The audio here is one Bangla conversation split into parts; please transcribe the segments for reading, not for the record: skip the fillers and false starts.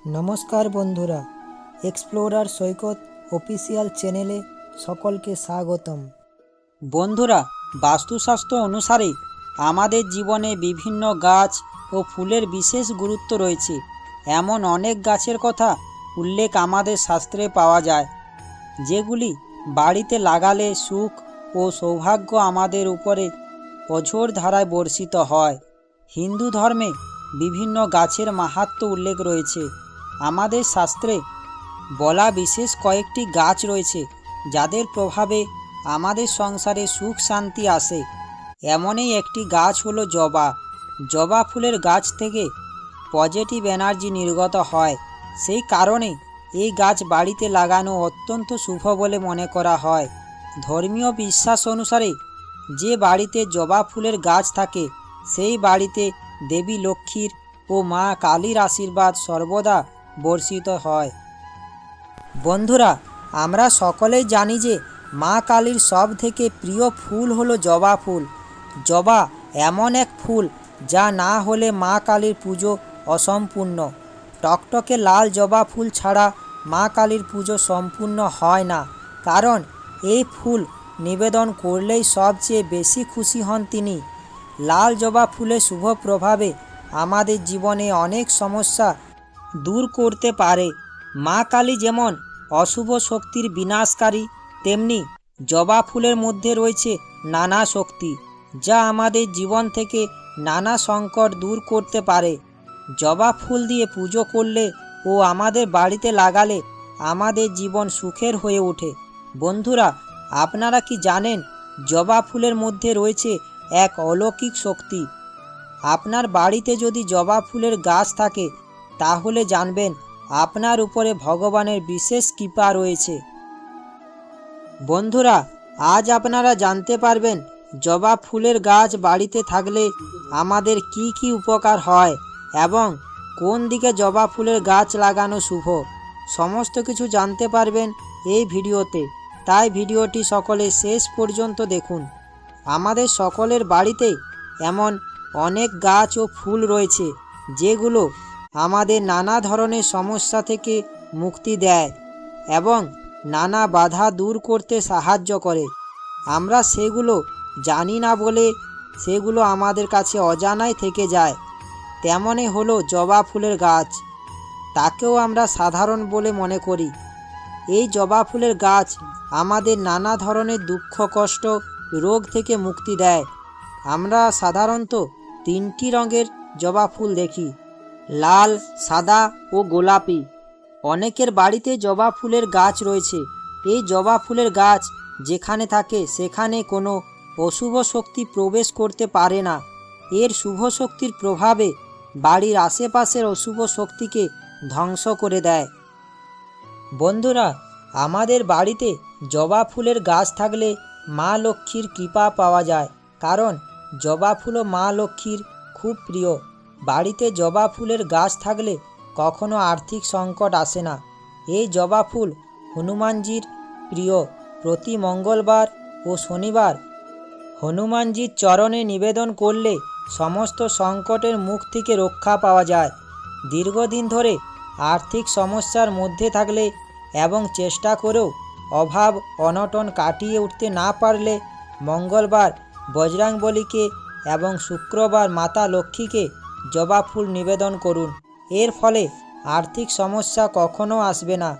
নমস্কার বন্ধুরা, এক্সপ্লোরার সৈকত অফিসিয়াল চ্যানেলে সকলকে স্বাগতম। বন্ধুরা, বাস্তুশাস্ত্র অনুসারে আমাদের জীবনে বিভিন্ন গাছ ও ফুলের বিশেষ গুরুত্ব রয়েছে। এমন অনেক গাছের কথা উল্লেখ আমাদের শাস্ত্রে পাওয়া যায়, যেগুলি বাড়িতে লাগালে সুখ ও সৌভাগ্য আমাদের উপরে অঝোর ধারায় বর্ষিত হয়। হিন্দু ধর্মে বিভিন্ন গাছের মাহাত্ম্য উল্লেখ রয়েছে। আমাদের শাস্ত্রে বলা বিশেষ কয়েকটি গাছ রয়েছে, যাদের প্রভাবে আমাদের সংসারে সুখ শান্তি আসে। এমনই একটি গাছ হলো জবা। জবা ফুলের গাছ থেকে পজিটিভ এনার্জি নির্গত হয়। সেই কারণে এই গাছ বাড়িতে লাগানো অত্যন্ত শুভ বলে মনে করা হয়। ধর্মীয় বিশ্বাস অনুসারে যে বাড়িতে জবা ফুলের গাছ থাকে, সেই বাড়িতে দেবী লক্ষ্মীর ও মা কালীর আশীর্বাদ সর্বদা বর্ষিত হয়। বন্ধুরা, আমরা সকলেই জানি যে মা কালীর সব থেকে প্রিয় ফুল হলো জবা ফুল। জবা এমন এক ফুল যা না হলে মা কালীর পুজো অসম্পূর্ণ। টকটকে লাল জবা ফুল ছাড়া মা কালীর পুজো সম্পূর্ণ হয় না, কারণ এই ফুল নিবেদন করলেই সবচেয়ে বেশি খুশি হন তিনি। লাল জবা ফুলের শুভ প্রভাবে আমাদের জীবনে অনেক সমস্যা দূর করতে পারে। মা কালী যেমন অশুভ শক্তির বিনাশকারী, তেমনি জবা ফুলের মধ্যে রয়েছে নানা শক্তি, যা আমাদের জীবন থেকে নানা সংকট দূর করতে পারে। জবা ফুল দিয়ে পুজো করলে ও আমাদের বাড়িতে লাগালে আমাদের জীবন সুখের হয়ে ওঠে। বন্ধুরা, আপনারা কি জানেন জবা ফুলের মধ্যে রয়েছে এক অলৌকিক শক্তি? আপনার বাড়িতে যদি জবা ফুলের গাছ থাকে, তাহলে জানবেন আপনার উপরে ভগবানের বিশেষ কৃপা রয়েছে। বন্ধুরা, আজ আপনারা জানতে পারবেন জবা ফুলের গাছ বাড়িতে থাকলে আমাদের কি কি উপকার হয় এবং কোন দিকে জবা ফুলের গাছ লাগানো শুভ। সমস্ত কিছু জানতে পারবেন এই ভিডিওতে, তাই ভিডিওটি সকলে শেষ পর্যন্ত দেখুন। আমাদের সকলের বাড়িতে এমন অনেক গাছ ও ফুল রয়েছে, যেগুলো আমাদের নানা ধরনের সমস্যা থেকে মুক্তি দেয় এবং নানা বাধা দূর করতে সাহায্য করে। আমরা সেগুলো জানি না বলে সেগুলো আমাদের কাছে অজানাই থেকে যায়। তেমনই হলো জবা ফুলের গাছ। তাকেও আমরা সাধারণ বলে মনে করি। এই জবা ফুলের গাছ আমাদের নানা ধরনের দুঃখ, কষ্ট, রোগ থেকে মুক্তি দেয়। আমরা সাধারণত তিনটি রঙের জবা ফুল দেখি: লাল, সাদা ও গোলাপি। অনেকের বাড়িতে জবা ফুলের গাছ রয়েছে। এই জবা ফুলের গাছ যেখানে থাকে সেখানে কোনো অশুভ শক্তি প্রবেশ করতে পারে না। এর শুভ শক্তির প্রভাবে বাড়ির আশেপাশের অশুভ শক্তিকে ধ্বংস করে দেয়। বন্ধুরা, আমাদের বাড়িতে জবা ফুলের গাছ থাকলে মা লক্ষ্মীর কৃপা পাওয়া যায়, কারণ জবা ফুলও মা লক্ষ্মীর খুব প্রিয়। বাড়িতে জবা ফুলের গাছ থাকলে কখনো আর্থিক সংকট আসে না। এই জবা ফুল হনুমানজির প্রিয়। প্রতি মঙ্গলবার ও শনিবার হনুমানজির চরণে নিবেদন করলে সমস্ত সংকটের মুখ থেকে রক্ষা পাওয়া যায়। দীর্ঘদিন ধরে আর্থিক সমস্যার মধ্যে থাকলে এবং চেষ্টা করেও অভাব অনটন কাটিয়ে উঠতে না পারলে মঙ্গলবার বজরংবলীকে এবং শুক্রবার মাতা লক্ষ্মীকে জবা ফুল নিবেদন করুন। এর ফলে আর্থিক সমস্যা কখনো আসবে না।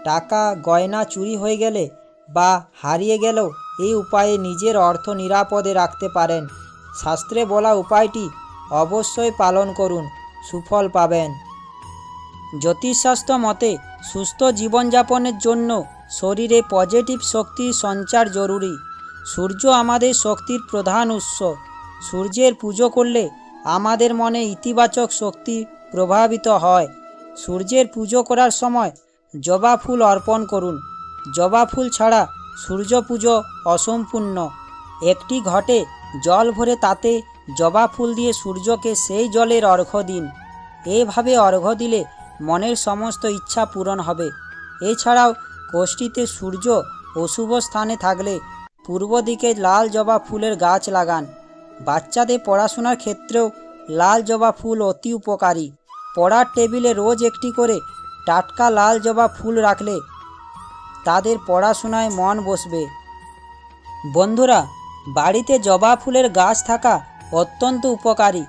টাকা গয়না চুরি হয়ে গেলে বা হারিয়ে গেলেও এই উপায়ে নিজের অর্থ নিরাপদে রাখতে পারেন। শাস্ত্রে বলা উপায়টি অবশ্যই পালন করুন, সুফল পাবেন। জ্যোতিষশাস্ত্র মতে সুস্থ জীবনযাপনের জন্য শরীরে পজিটিভ শক্তির সঞ্চার জরুরি। সূর্য আমাদের শক্তির প্রধান উৎস। সূর্যের পুজো করলে আমাদের মনে ইতিবাচক শক্তি প্রভাবিত হয়। সূর্যের পুজো করার সময় জবা ফুল অর্পণ করুন। জবা ফুল ছাড়া সূর্য পুজো অসম্পূর্ণ। একটি ঘটে জল ভরে তাতে জবা ফুল দিয়ে সূর্যকে সেই জলের অর্ঘ্য দিন। এভাবে অর্ঘ্য দিলে মনের সমস্ত ইচ্ছা পূরণ হবে। এছাড়াও কোষ্ঠীতে সূর্য অশুভ স্থানে থাকলে পূর্ব দিকে লাল জবা ফুলের গাছ লাগান। বাচ্চাদের পড়াশোনার ক্ষেত্রেও লাল জবা ফুল অতি উপকারী। পড়ার টেবিলে রোজ একটি করে টাটকা লাল জবা ফুল রাখলে তাদের পড়াশোনায় মন বসবে। বন্ধুরা, বাড়িতে জবা ফুলের গাছ থাকা অত্যন্ত উপকারী।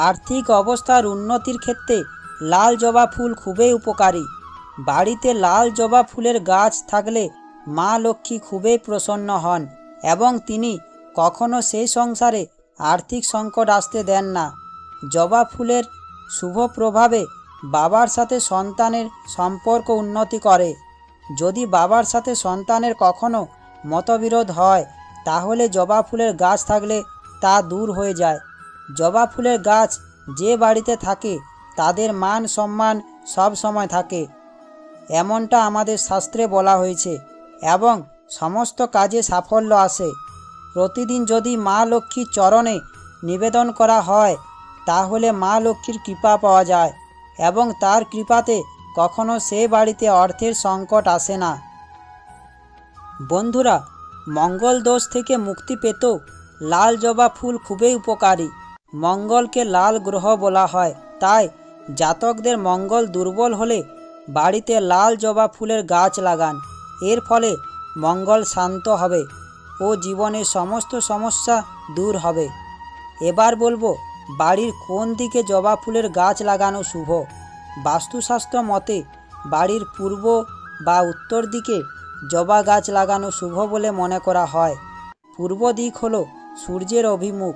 আর্থিক অবস্থার উন্নতির ক্ষেত্রে লাল জবা ফুল খুবই উপকারী। বাড়িতে লাল জবা ফুলের গাছ থাকলে মা লক্ষ্মী খুবই প্রসন্ন হন এবং তিনি কখনো সেই সংসারে আর্থিক সংকট আসতে দেন না। জবা ফুলের শুভ প্রভাবে বাবার সাথে সন্তানের সম্পর্ক উন্নতি করে। যদি বাবার সাথে সন্তানের কখনো মতবিরোধ হয় তাহলে জবা ফুলের গাছ থাকলে তা দূর হয়ে যায়। জবা ফুলের গাছ যে বাড়িতে থাকে তাদের মান সম্মান সব সময় থাকে, এমনটা আমাদের শাস্ত্রে বলা হয়েছে এবং সমস্ত কাজে সাফল্য আসে। প্রতিদিন যদি মা লক্ষ্মীর চরণে নিবেদন করা হয় তাহলে মা লক্ষ্মীর কৃপা পাওয়া যায় এবং তার কৃপাতে কখনো সে বাড়িতে অর্থের সংকট আসে না। বন্ধুরা, মঙ্গল দোষ থেকে মুক্তি পেতেও লাল জবা ফুল খুবই উপকারী। মঙ্গলকে লাল গ্রহ বলা হয়, তাই জাতকদের মঙ্গল দুর্বল হলে বাড়িতে লাল জবা ফুলের গাছ লাগান। এর ফলে মঙ্গল শান্ত হবে ও জীবনের সমস্ত সমস্যা দূর হবে। এবার বলবো বাড়ির কোন দিকে জবা ফুলের গাছ লাগানো শুভ। বাস্তুশাস্ত্র মতে বাড়ির পূর্ব বা উত্তর দিকে জবা গাছ লাগানো শুভ বলে মনে করা হয়। পূর্ব দিক হলো সূর্যের অভিমুখ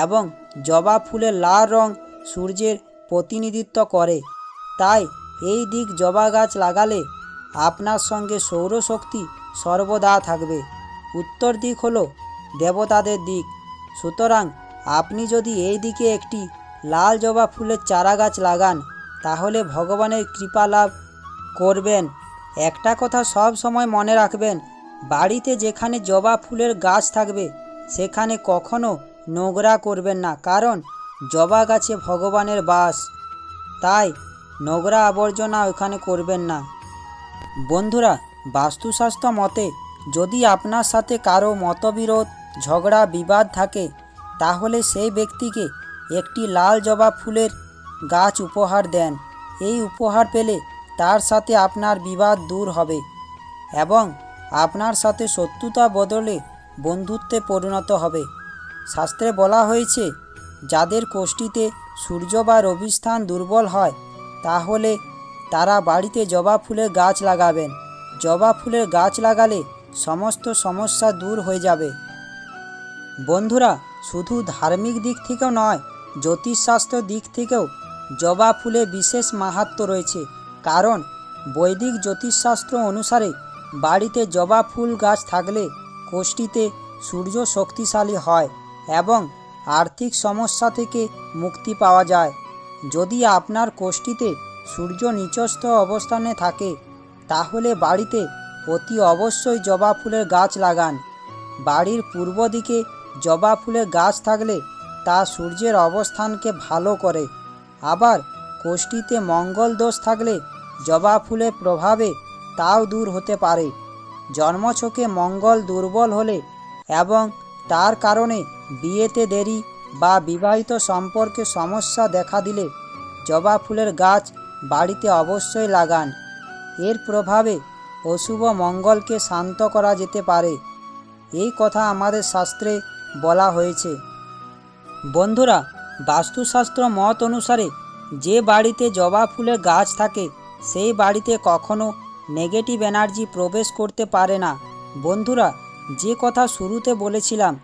এবং জবা ফুলের লাল রং সূর্যের প্রতিনিধিত্ব করে, তাই এই দিক জবা গাছ লাগালে আপনার সঙ্গে সৌরশক্তি সর্বদা থাকবে। উত্তর দিক হলো দেবতাদের দিক, সুতরাং আপনি যদি এই দিকে একটি লাল জবা ফুলের চারা গাছ লাগান তাহলে ভগবানের কৃপা লাভ করবেন। একটা কথা সব সময় মনে রাখবেন, বাড়িতে যেখানে জবা ফুলের গাছ থাকবে সেখানে কখনো নোংরা করবেন না, কারণ জবা গাছে ভগবানের বাস, তাই নোংরা আবর্জনা ওখানে করবেন না। বন্ধুরা, বাস্তুশাস্ত্র মতে যদি আপনার সাথে কারো মতবিরোধ ঝগড়া বিবাদ থাকে তাহলে সেই ব্যক্তিকে একটি লাল জবা ফুলের গাছ উপহার দেন। এই উপহার পেলে তার সাথে আপনার বিবাদ দূর হবে এবং আপনার সাথে শত্রুতা বদলে বন্ধুত্বে পরিণত হবে। শাস্ত্রে বলা হয়েছে যাদের কোষ্ঠীতে সূর্য বা রবিস্থান দুর্বল হয় তাহলে তারা বাড়িতে জবা ফুলের গাছ লাগাবেন। জবা ফুলের গাছ লাগালে সমস্ত সমস্যা দূর হয়ে যাবে। বন্ধুরা, শুধু ধার্মিক দিক থেকেও নয়, জ্যোতিষশাস্ত্র দিক থেকেও জবা ফুলে বিশেষ মাহাত্ম্য রয়েছে, কারণ বৈদিক জ্যোতিষশাস্ত্র অনুসারে বাড়িতে জবা ফুল গাছ থাকলে কোষ্ঠীতে সূর্য শক্তিশালী হয় এবং আর্থিক সমস্যা থেকে মুক্তি পাওয়া যায়। যদি আপনার কোষ্ঠীতে সূর্য নিচস্থ অবস্থানে থাকে তাহলে বাড়িতে অতি অবশ্যই জবা ফুলের গাছ লাগান। বাড়ির পূর্ব দিকে জবা ফুলের গাছ থাকলে তা সূর্যের অবস্থানকে ভালো করে। আবার কোষ্ঠীতে মঙ্গল দোষ থাকলে জবা ফুলের প্রভাবে তাও দূর হতে পারে। জন্মছকে মঙ্গল দুর্বল হলে এবং তার কারণে বিয়েতে দেরি বা বিবাহিত সম্পর্কে সমস্যা দেখা দিলে জবা ফুলের গাছ বাড়িতে অবশ্যই লাগান। এর প্রভাবে অশুভ মঙ্গলকে শান্ত করা যেতে পারে, এই কথা আমাদের শাস্ত্রে বলা হয়েছে। বন্ধুরা, বাস্তুশাস্ত্র মত অনুসারে যে বাড়িতে জবা ফুলের গাছ থাকে সেই বাড়িতে কখনো নেগেটিভ এনার্জি প্রবেশ করতে পারে না। বন্ধুরা, যে কথা শুরুতে বলেছিলাম,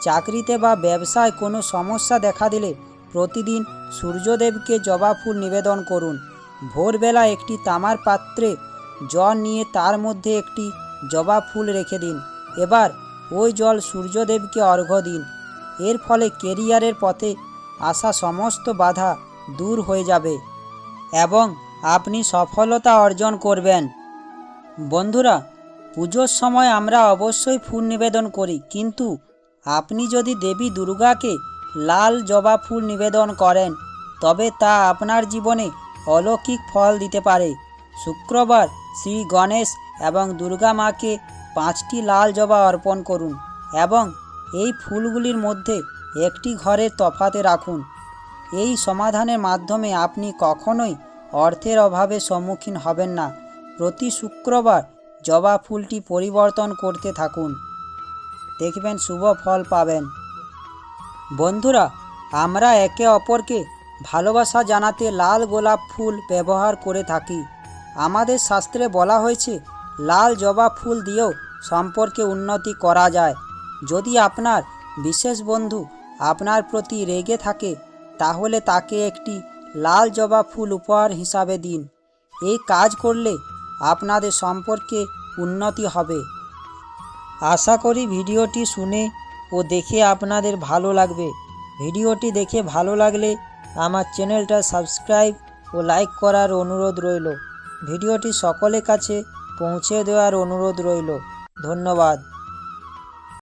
চাকরিতে বা ব্যবসায় কোনো সমস্যা দেখা দিলে প্রতিদিন সূর্যদেবকে জবা ফুল নিবেদন করুন। ভোরবেলা একটি তামার পাত্রে জল নিয়ে তার মধ্যে একটি জবা ফুল রেখে দিন। এবার ওই জল সূর্যদেবকে অর্ঘ্য দিন। এর ফলে কেরিয়ারের পথে আসা সমস্ত বাধা দূর হয়ে যাবে এবং আপনি সফলতা অর্জন করবেন। বন্ধুরা, পুজোর সময় আমরা অবশ্যই ফুল নিবেদন করি, কিন্তু আপনি যদি দেবী দুর্গাকে লাল জবা ফুল নিবেদন করেন তবে তা আপনার জীবনে অলৌকিক ফল দিতে পারে। শুক্রবার শ্রী গণেশ এবং দুর্গা মাকে 5টি লাল জবা অর্পণ করুন এবং এই ফুলগুলির মধ্যে একটি ঘরের তফাতে রাখুন। এই সমাধানের মাধ্যমে আপনি কখনোই অর্থের অভাবে সম্মুখীন হবেন না। প্রতি শুক্রবার জবা ফুলটি পরিবর্তন করতে থাকুন, দেখবেন শুভ ফল পাবেন। বন্ধুরা, আমরা একে অপরকে ভালোবাসা জানাতে লাল গোলাপ ফুল ব্যবহার করে থাকি। আমাদের শাস্ত্রে বলা হয়েছে লাল জবা ফুল দিয়েও সম্পর্কে উন্নতি করা যায়। যদি আপনার বিশেষ বন্ধু আপনার প্রতি রেগে থাকে, তাহলে তাকে একটি লাল জবা ফুল উপহার হিসাবে দিন। এই কাজ করলে আপনাদের সম্পর্কে উন্নতি হবে। আশা করি ভিডিওটি শুনে ও দেখে আপনাদের ভালো লাগবে। ভিডিওটি দেখে ভালো লাগলে আমার চ্যানেলটা সাবস্ক্রাইব ও লাইক করার অনুরোধ রইল। ভিডিওটি সকলের কাছে পৌঁছে দেওয়ার অনুরোধ রইল। ধন্যবাদ।